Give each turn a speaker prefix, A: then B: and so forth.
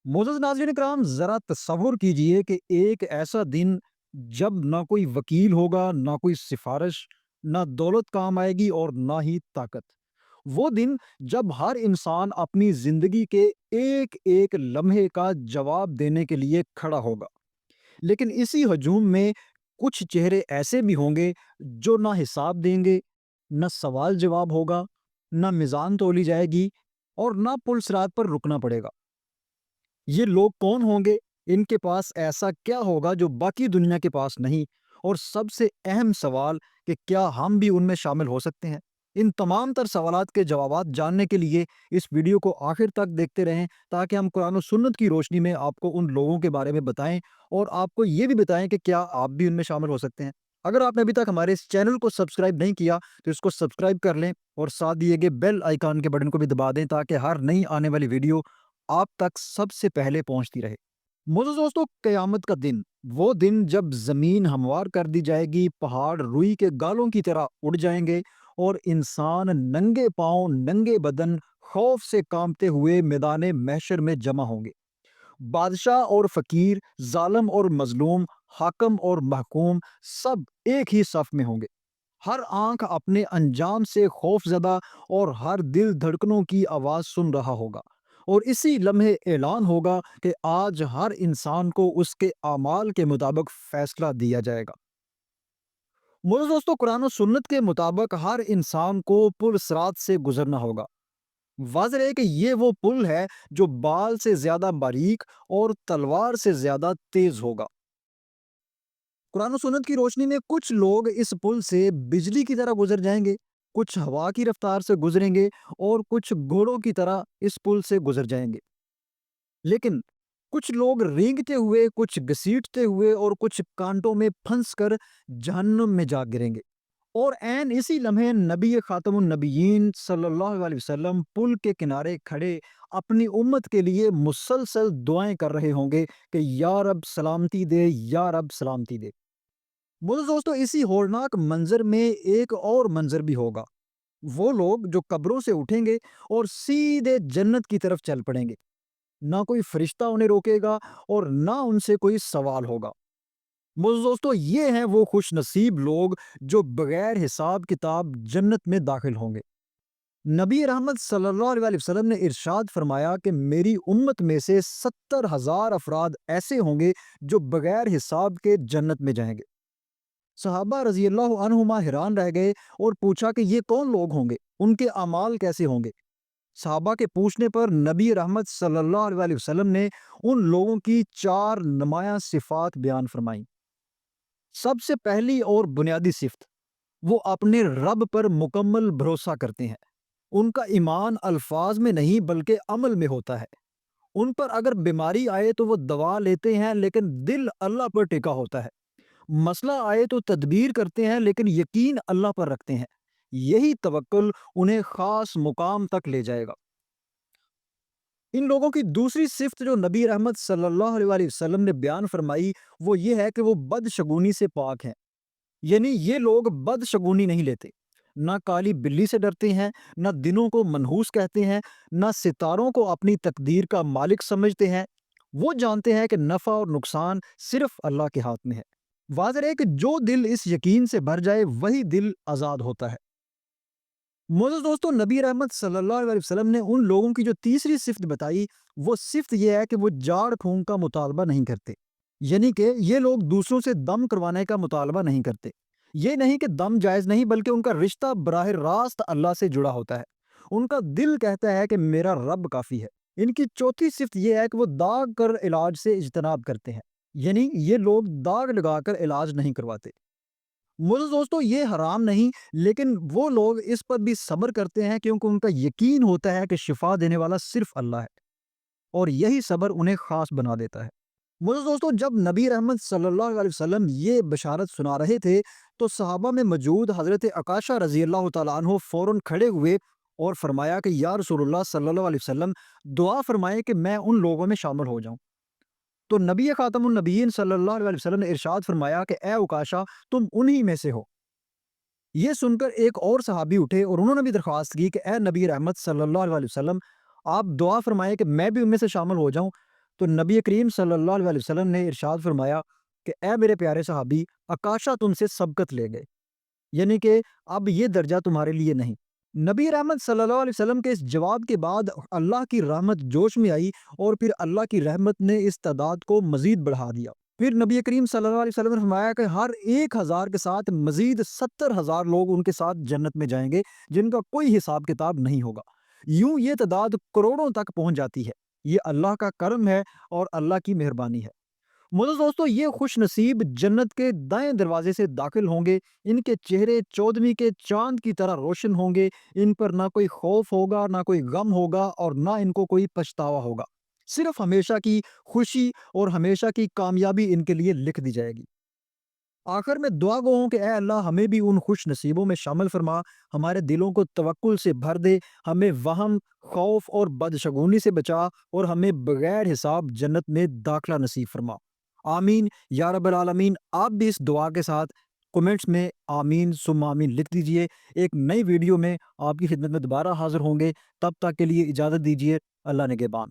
A: معزز ناظرین کرام، ذرا تصور کیجئے کہ ایک ایسا دن جب نہ کوئی وکیل ہوگا، نہ کوئی سفارش، نہ دولت کام آئے گی اور نہ ہی طاقت۔ وہ دن جب ہر انسان اپنی زندگی کے ایک ایک لمحے کا جواب دینے کے لیے کھڑا ہوگا۔ لیکن اسی ہجوم میں کچھ چہرے ایسے بھی ہوں گے جو نہ حساب دیں گے، نہ سوال جواب ہوگا، نہ میزان تولی جائے گی اور نہ پل صراط پر رکنا پڑے گا۔ یہ لوگ کون ہوں گے؟ ان کے پاس ایسا کیا ہوگا جو باقی دنیا کے پاس نہیں؟ اور سب سے اہم سوال کہ کیا ہم بھی ان میں شامل ہو سکتے ہیں؟ ان تمام تر سوالات کے جوابات جاننے کے لیے اس ویڈیو کو آخر تک دیکھتے رہیں، تاکہ ہم قرآن و سنت کی روشنی میں آپ کو ان لوگوں کے بارے میں بتائیں اور آپ کو یہ بھی بتائیں کہ کیا آپ بھی ان میں شامل ہو سکتے ہیں۔ اگر آپ نے ابھی تک ہمارے اس چینل کو سبسکرائب نہیں کیا تو اس کو سبسکرائب کر لیں اور ساتھ دیے گئے بیل آئیکن کے بٹن کو بھی دبا دیں، تاکہ ہر نئی آنے والی ویڈیو آپ تک سب سے پہلے پہنچتی رہے۔ معزز دوستو، قیامت کا دن، وہ دن جب زمین ہموار کر دی جائے گی، پہاڑ روئی کے گالوں کی طرح اڑ جائیں گے اور انسان ننگے پاؤں ننگے بدن خوف سے کانپتے ہوئے میدان محشر میں جمع ہوں گے۔ بادشاہ اور فقیر، ظالم اور مظلوم، حاکم اور محکوم، سب ایک ہی صف میں ہوں گے۔ ہر آنکھ اپنے انجام سے خوف زدہ اور ہر دل دھڑکنوں کی آواز سن رہا ہوگا، اور اسی لمحے اعلان ہوگا کہ آج ہر انسان کو اس کے اعمال کے مطابق فیصلہ دیا جائے گا۔ معزز دوستو، قرآن و سنت کے مطابق ہر انسان کو پل صراط سے گزرنا ہوگا۔ واضح ہے کہ یہ وہ پل ہے جو بال سے زیادہ باریک اور تلوار سے زیادہ تیز ہوگا۔ قرآن و سنت کی روشنی میں کچھ لوگ اس پل سے بجلی کی طرح گزر جائیں گے، کچھ ہوا کی رفتار سے گزریں گے اور کچھ گھوڑوں کی طرح اس پل سے گزر جائیں گے۔ لیکن کچھ لوگ رینگتے ہوئے، کچھ گھسیٹتے ہوئے اور کچھ کانٹوں میں پھنس کر جہنم میں جا گریں گے۔ اور عین اسی لمحے نبی خاتم النبیین صلی اللہ علیہ وسلم پل کے کنارے کھڑے اپنی امت کے لیے مسلسل دعائیں کر رہے ہوں گے کہ یا رب سلامتی دے، یا رب سلامتی دے۔ معزز دوستو، اسی ہولناک منظر میں ایک اور منظر بھی ہوگا۔ وہ لوگ جو قبروں سے اٹھیں گے اور سیدھے جنت کی طرف چل پڑیں گے۔ نہ کوئی فرشتہ انہیں روکے گا اور نہ ان سے کوئی سوال ہوگا۔ معزز دوستو، یہ ہیں وہ خوش نصیب لوگ جو بغیر حساب کتاب جنت میں داخل ہوں گے۔ نبی رحمت صلی اللہ علیہ وسلم نے ارشاد فرمایا کہ میری امت میں سے 70,000 افراد ایسے ہوں گے جو بغیر حساب کے جنت میں جائیں گے۔ صحابہ رضی اللہ عنہما حیران رہ گئے اور پوچھا کہ یہ کون لوگ ہوں گے، ان کے اعمال کیسے ہوں گے؟ صحابہ کے پوچھنے پر نبی رحمت صلی اللہ علیہ وسلم نے ان لوگوں کی 4 نمایاں صفات بیان فرمائیں۔ سب سے پہلی اور بنیادی صفت، وہ اپنے رب پر مکمل بھروسہ کرتے ہیں۔ ان کا ایمان الفاظ میں نہیں بلکہ عمل میں ہوتا ہے۔ ان پر اگر بیماری آئے تو وہ دوا لیتے ہیں، لیکن دل اللہ پر ٹکا ہوتا ہے۔ مسئلہ آئے تو تدبیر کرتے ہیں، لیکن یقین اللہ پر رکھتے ہیں۔ یہی توکل انہیں خاص مقام تک لے جائے گا۔ ان لوگوں کی دوسری صفت جو نبی رحمت صلی اللہ علیہ وسلم نے بیان فرمائی، وہ یہ ہے کہ وہ بدشگونی سے پاک ہیں۔ یعنی یہ لوگ بدشگونی نہیں لیتے، نہ کالی بلی سے ڈرتے ہیں، نہ دنوں کو منحوس کہتے ہیں، نہ ستاروں کو اپنی تقدیر کا مالک سمجھتے ہیں۔ وہ جانتے ہیں کہ نفع اور نقصان صرف اللہ کے ہاتھ میں ہے۔ واضح ہے کہ جو دل اس یقین سے بھر جائے وہی دل آزاد ہوتا ہے۔ معزز دوستو، نبی رحمت صلی اللہ علیہ وسلم نے ان لوگوں کی جو تیسری صفت بتائی، وہ صفت یہ ہے کہ وہ جاڑ پھونک کا مطالبہ نہیں کرتے۔ یعنی کہ یہ لوگ دوسروں سے دم کروانے کا مطالبہ نہیں کرتے۔ یہ نہیں کہ دم جائز نہیں، بلکہ ان کا رشتہ براہ راست اللہ سے جڑا ہوتا ہے۔ ان کا دل کہتا ہے کہ میرا رب کافی ہے۔ ان کی چوتھی صفت یہ ہے کہ وہ داغ کر علاج سے اجتناب کرتے ہیں۔ یعنی یہ لوگ داغ لگا کر علاج نہیں کرواتے۔ معزز دوستو، یہ حرام نہیں، لیکن وہ لوگ اس پر بھی صبر کرتے ہیں کیونکہ ان کا یقین ہوتا ہے کہ شفا دینے والا صرف اللہ ہے، اور یہی صبر انہیں خاص بنا دیتا ہے۔ معزز دوستو، جب نبی رحمت صلی اللہ علیہ وسلم یہ بشارت سنا رہے تھے تو صحابہ میں موجود حضرت عکاشہ رضی اللہ تعالیٰ عنہ فوراً کھڑے ہوئے اور فرمایا کہ یا رسول اللہ صلی اللہ علیہ وسلم، دعا فرمائیں کہ میں ان لوگوں میں شامل ہو جاؤں۔ تو نبی خاتم النبیین صلی اللہ علیہ وسلم نے ارشاد فرمایا کہ اے عکاشہ، تم انہی میں سے ہو۔ یہ سن کر ایک اور صحابی اٹھے اور انہوں نے بھی درخواست کی کہ اے نبی رحمت صلی اللہ علیہ وسلم، آپ دعا فرمائیں کہ میں بھی ان میں سے شامل ہو جاؤں۔ تو نبی کریم صلی اللہ علیہ وسلم نے ارشاد فرمایا کہ اے میرے پیارے صحابی، اکاشا تم سے سبقت لے گئے، یعنی کہ اب یہ درجہ تمہارے لیے نہیں۔ نبی رحمت صلی اللہ علیہ وسلم کے اس جواب کے بعد اللہ کی رحمت جوش میں آئی، اور پھر اللہ کی رحمت نے اس تعداد کو مزید بڑھا دیا۔ پھر نبی کریم صلی اللہ علیہ وسلم نے فرمایا کہ ہر 1,000 کے ساتھ مزید 70,000 لوگ ان کے ساتھ جنت میں جائیں گے، جن کا کوئی حساب کتاب نہیں ہوگا۔ یوں یہ تعداد کروڑوں تک پہنچ جاتی ہے۔ یہ اللہ کا کرم ہے اور اللہ کی مہربانی ہے۔ معزز دوستو، یہ خوش نصیب جنت کے دائیں دروازے سے داخل ہوں گے۔ ان کے چہرے چودھویں کے چاند کی طرح روشن ہوں گے۔ ان پر نہ کوئی خوف ہوگا، نہ کوئی غم ہوگا، اور نہ ان کو کوئی پچھتاوا ہوگا۔ صرف ہمیشہ کی خوشی اور ہمیشہ کی کامیابی ان کے لیے لکھ دی جائے گی۔ آخر میں دعا گو ہوں کہ اے اللہ، ہمیں بھی ان خوش نصیبوں میں شامل فرما، ہمارے دلوں کو توکل سے بھر دے، ہمیں وہم، خوف اور بدشگونی سے بچا، اور ہمیں بغیر حساب جنت میں داخلہ نصیب فرما۔ آمین یا رب العالمین۔ آپ بھی اس دعا کے ساتھ کومنٹس میں آمین ثم آمین لکھ دیجئے۔ ایک نئی ویڈیو میں آپ کی خدمت میں دوبارہ حاضر ہوں گے، تب تک کے لیے اجازت دیجیے۔ اللہ نگہبان۔